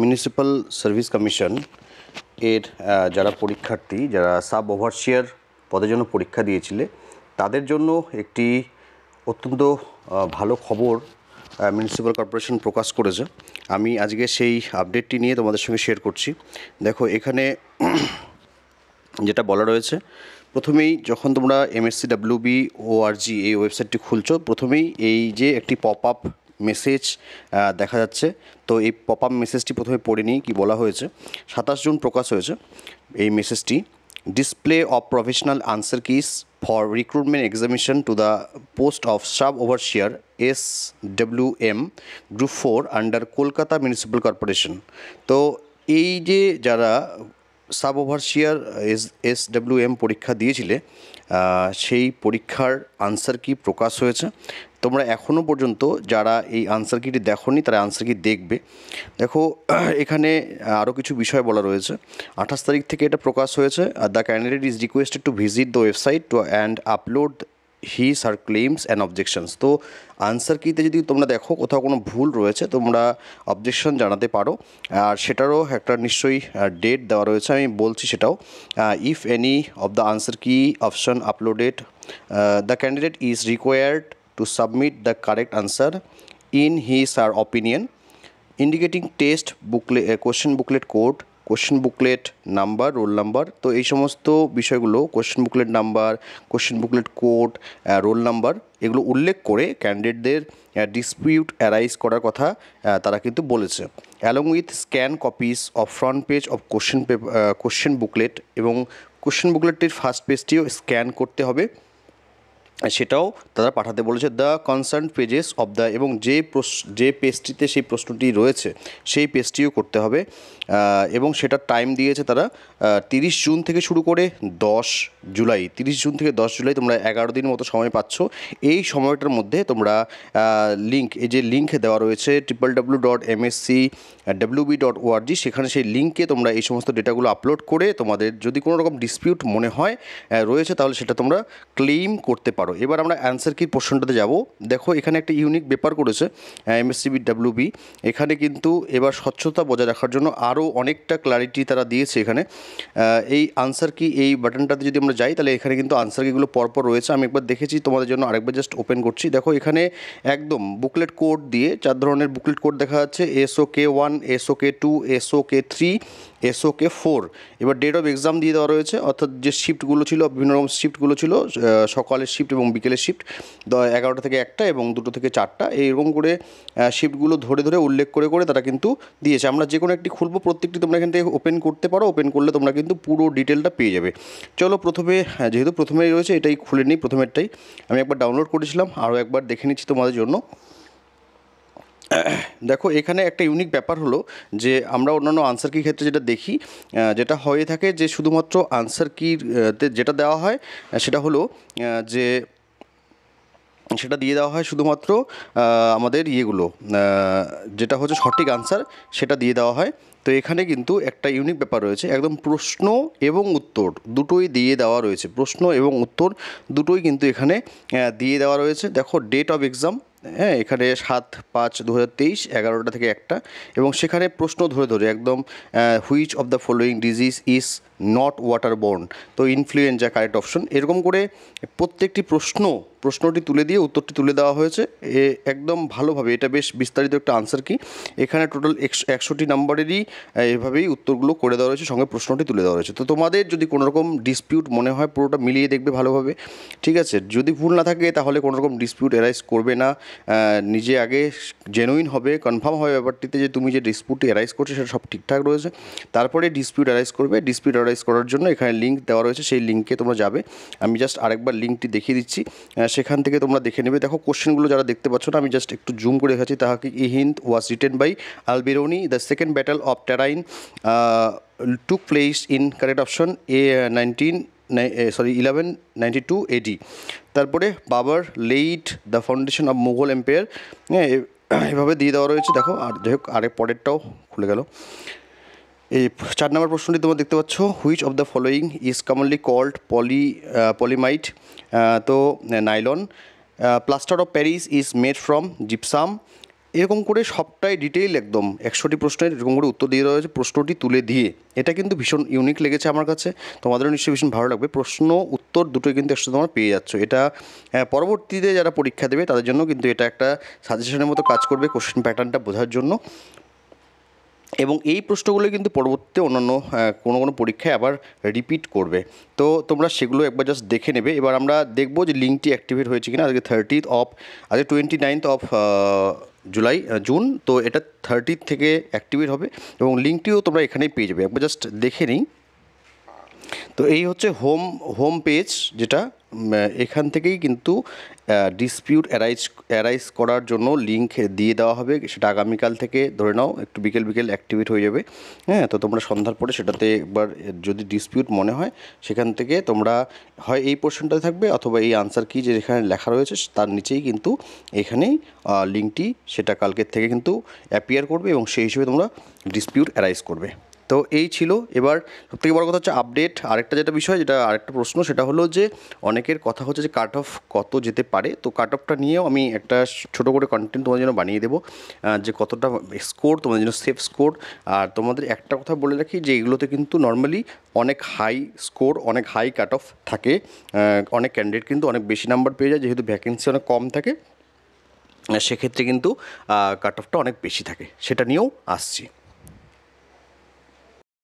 Municipal service commission এর যারা পরীক্ষার্থী যারা সাব ওভারসিয়ার পদের জন্য পরীক্ষা দিয়েছিলে তাদের জন্য একটি অত্যন্ত ভালো খবর মিউনিসিপ্যাল কর্পোরেশন প্রকাশ করেছে। আমি আজকে সেই আপডেটটি নিয়ে তোমাদের সঙ্গে শেয়ার করছি। দেখো, এখানে যেটা বলা রয়েছে, প্রথমেই যখন তোমরা MSC.WBORG এই ওয়েবসাইটটি খুলছো, প্রথমেই এই যে একটি পপ আপ মেসেজ দেখা যাচ্ছে। তো এই পপ আপ মেসেজটি প্রথমে পড়ে নিই কী বলা হয়েছে। 27 জুন প্রকাশ হয়েছে এই মেসেজটি। Display of professional answer keys for recruitment examination to the post of sub overseer SWM group 4 under Kolkata municipal corporation. তো এই যে যারা সাব ওভারসিয়ার SWM পরীক্ষা দিয়েছিলে সেই পরীক্ষার আনসার কি প্রকাশ হয়েছে। তোমরা এখনও পর্যন্ত যারা এই আনসার কিটি দেখোনি তারা আনসার কি দেখবে। দেখো, এখানে আরও কিছু বিষয় বলা রয়েছে। 28 তারিখ থেকে এটা প্রকাশ হয়েছে। The candidate is requested to visit the website two and upload his her claims and objections. তো আনসার কিতে যদি তোমরা দেখো কোথাও কোনো ভুল রয়েছে তোমরা অবজেকশন জানাতে পারো, আর সেটারও একটা নিশ্চয়ই ডেট দেওয়া রয়েছে, আমি বলছি সেটাও। If any of the answer key option uploaded, the candidate is required to submit the correct answer in his or opinion indicating test booklet, question booklet code, question booklet number, roll number. তো এই সমস্ত বিষয়গুলো question booklet number, question booklet code, roll number এগুলো উল্লেখ করে ক্যান্ডিডেটদের dispute arise করার কথা তারা কিন্তু বলেছে। Along with scan copies of front page of question booklet, এবং কোশ্চেন বুকলেটটির ফার্স্ট পেজটিও স্ক্যান করতে হবে, সেটাও তারা পাঠাতে বলেছে। The concern pages of the, এবং যে পেজটিতে সেই প্রশ্নটি রয়েছে সেই পেজটিও করতে হবে, এবং সেটার টাইম দিয়েছে তারা 30 জুন থেকে শুরু করে 10 জুলাই। 30 জুন থেকে 10 জুলাই তোমরা 11 দিন মতো সময় পাচ্ছ। এই সময়টার মধ্যে তোমরা এই যে লিঙ্ক দেওয়া রয়েছে www.msc.wb.org, সেখানে সেই লিঙ্কে তোমরা এই সমস্ত ডেটাগুলো আপলোড করে তোমাদের যদি কোনো রকম ডিসপিউট মনে হয় রয়েছে তাহলে সেটা তোমরা ক্লেইম করতে পারো। এবার আমরা অ্যান্সার কির পোর্শনটাতে যাব। দেখো, এখানে একটা ইউনিক ব্যাপার করেছে MSc.WB। এখানে কিন্তু এবার স্বচ্ছতা বজায় রাখার জন্য আরও অনেকটা ক্ল্যারিটি তারা দিয়েছে। এখানে এই আনসার কি এই বাটনটাতে যদি আমরা যাই তাহলে এখানে কিন্তু আনসার কিগুলো পরপর রয়েছে। আমি একবার দেখেছি, তোমাদের জন্য আরেকবার জাস্ট ওপেন করছি। দেখো, এখানে একদম বুকলেট কোড দিয়ে 4 ধরনের বুকলেট কোড দেখা যাচ্ছে। SOK1, SOK2, SOK3, SOK4। এবার ডেট অফ এক্সাম দিয়ে দেওয়া রয়েছে, অর্থাৎ যে শিফটগুলো ছিল, বিভিন্ন রকম শিফটগুলো ছিল, সকালের শিফট এবং বিকেলের শিফট, 11টা থেকে 1টা এবং 2টো থেকে 4টা, এইরকম করে শিফটগুলো ধরে ধরে উল্লেখ করে করে তারা কিন্তু দিয়েছে। আমরা যে কোনো একটি খুলবো, প্রত্যেকটি তোমরা এখান থেকে ওপেন করতে পারো। ওপেন করলে তোমরা কিন্তু পুরো ডিটেলটা পেয়ে যাবে। চলো, প্রথমে যেহেতু প্রথমেই রয়েছে এটাই খুলে নিই। প্রথমেরটাই আমি একবার ডাউনলোড করেছিলাম, আরও একবার দেখে নিচ্ছি তোমাদের জন্য। দেখো, এখানে একটা ইউনিক ব্যাপার হলো যে আমরা অন্যান্য আনসার কির ক্ষেত্রে যেটা দেখি, যেটা হয়ে থাকে যে শুধুমাত্র আনসার কিতে যেটা দেওয়া হয় সেটা হলো যে সেটা দিয়ে দেওয়া হয় শুধুমাত্র আমাদের ইয়েগুলো, যেটা হচ্ছে সঠিক আনসার সেটা দিয়ে দেওয়া হয়। তো এখানে কিন্তু একটা ইউনিক ব্যাপার রয়েছে, একদম প্রশ্ন এবং উত্তর দুটোই দিয়ে দেওয়া রয়েছে। প্রশ্ন এবং উত্তর দুটোই কিন্তু এখানে দিয়ে দেওয়া রয়েছে। দেখো, ডেট অফ এক্সাম, হ্যাঁ, এখানে 7/5/2023, 11টা থেকে 1টা, এবং সেখানে প্রশ্ন ধরে ধরে একদম which of the following disease is not ওয়াটারবোর্ন, তো ইনফ্লুয়েঞ্জা কারেক্ট অপশন, এরকম করে প্রত্যেকটি প্রশ্নটি তুলে দিয়ে উত্তরটি তুলে দেওয়া হয়েছে একদম ভালোভাবে। এটা বেশ বিস্তারিত একটা আনসার কি। এখানে টোটাল 100টি নাম্বারেরই এভাবেই উত্তরগুলো করে দেওয়া রয়েছে, সঙ্গে প্রশ্নটি তুলে দেওয়া রয়েছে। তো তোমাদের যদি কোনো রকম ডিসপিউট মনে হয় পুরোটা মিলিয়ে দেখবে ভালোভাবে, ঠিক আছে। যদি ভুল না থাকে তাহলে কোনো রকম ডিসপিউট এরাইজ করবে না, নিজে আগে জেনুইন হবে, কনফার্ম হবে ব্যাপারটিতে যে তুমি যে ডিসপিউটটি এরাইজ করছো সেটা সব ঠিকঠাক রয়েছে, তারপরে ডিসপিউট এরাইজ করবে। ডিসপিউট এরাইজ করার জন্য এখানে লিঙ্ক দেওয়া রয়েছে, সেই লিঙ্কে তোমরা যাবে। আমি জাস্ট আরেকবার লিঙ্কটি দেখিয়ে দিচ্ছি, সেখান থেকে তোমরা দেখে নেবে। দেখো, কোশ্চেনগুলো যারা দেখতে পাচ্ছ না, আমি জাস্ট একটু জুম করে দেখাচ্ছি। Tahqiqi Hind was written by Alberuni. The second battle of Tarain took place in correct option 1192 AD। তারপরে Babur laid the foundation of Mughal empire, এভাবে দিয়ে দেওয়া রয়েছে। দেখো, আর যাই হোক, আরেক পরেরটাও খুলে গেল। এই 4 নম্বর প্রশ্নটি তোমরা দেখতে পাচ্ছ, which of the following is commonly called polyamide, তো nylon. Plaster of Paris is made from gypsum. এরকম করে সবটাই ডিটেইল একদম 100টি প্রশ্নের এরকম করে উত্তর দিয়ে দেওয়া হয়েছে প্রশ্নটি তুলে দিয়ে। এটা কিন্তু ভীষণ ইউনিক লেগেছে আমার কাছে, তোমাদেরও নিশ্চয়ই ভীষণ ভালো লাগবে। প্রশ্ন উত্তর দুটোই কিন্তু একসাথে তোমরা পেয়ে যাচ্ছ। এটা পরবর্তীতে যারা পরীক্ষা দেবে তাদের জন্য কিন্তু এটা একটা সাজেশনের মতো কাজ করবে কোশ্চেন প্যাটার্নটা বোঝার জন্য। এবং এই প্রশ্নগুলো কিন্তু পরবর্তীতে অন্যান্য কোনো পরীক্ষায় আবার রিপিট করবে। তো তোমরা সেগুলো একবার জাস্ট দেখে নেবে। এবার আমরা দেখব যে লিঙ্কটি অ্যাক্টিভেট হয়েছে কিনা। আজকে 29th অফ জুন, তো এটা 30 থেকে অ্যাক্টিভেট হবে এবং লিঙ্কটিও তোমরা এখানেই পেয়ে যাবে। একবার জাস্ট দেখে নিই। তো এই হচ্ছে হোম পেজ, যেটা এখান থেকেই কিন্তু ডিসপিউট অ্যারাইজ করার জন্য লিঙ্ক দিয়ে দেওয়া হবে। সেটা আগামীকাল থেকে ধরে নাও একটু বিকেল অ্যাক্টিভেট হয়ে যাবে। হ্যাঁ, তো তোমরা সন্ধ্যার পরে সেটাতে একবার যদি ডিসপিউট মনে হয় সেখান থেকে তোমরা হয় এই পোর্শনটাতে থাকবে অথবা এই আনসার কি যে যেখানে লেখা রয়েছে তার নিচেই কিন্তু এখানেই লিঙ্কটি সেটা কালকের থেকে কিন্তু অ্যাপিয়ার করবে এবং সেই হিসেবে তোমরা ডিসপিউট অ্যারাইজ করবে। তো এই ছিল। এবার সবথেকে বড় কথা হচ্ছে আপডেট। আরেকটা যেটা বিষয়, যেটা আরেকটা প্রশ্ন, সেটা হলো যে অনেকের কথা হচ্ছে যে কাট অফ কত যেতে পারে। তো কাট অফটা নিয়েও আমি একটা ছোটো করে কন্টেন্ট তোমাদের জন্য বানিয়ে দেবো, যে কতটা স্কোর তোমাদের জন্য সেফ স্কোর। আর তোমাদের একটা কথা বলে রাখি যে এগুলোতে কিন্তু নর্মালি অনেক হাই স্কোর, অনেক হাই কাট অফ থাকে। অনেক ক্যান্ডিডেট কিন্তু অনেক বেশি নাম্বার পেয়ে যায়, যেহেতু ভ্যাকেন্সি অনেক কম থাকে সেক্ষেত্রে কিন্তু কাট অফটা অনেক বেশি থাকে। সেটা নিয়েও আসছি।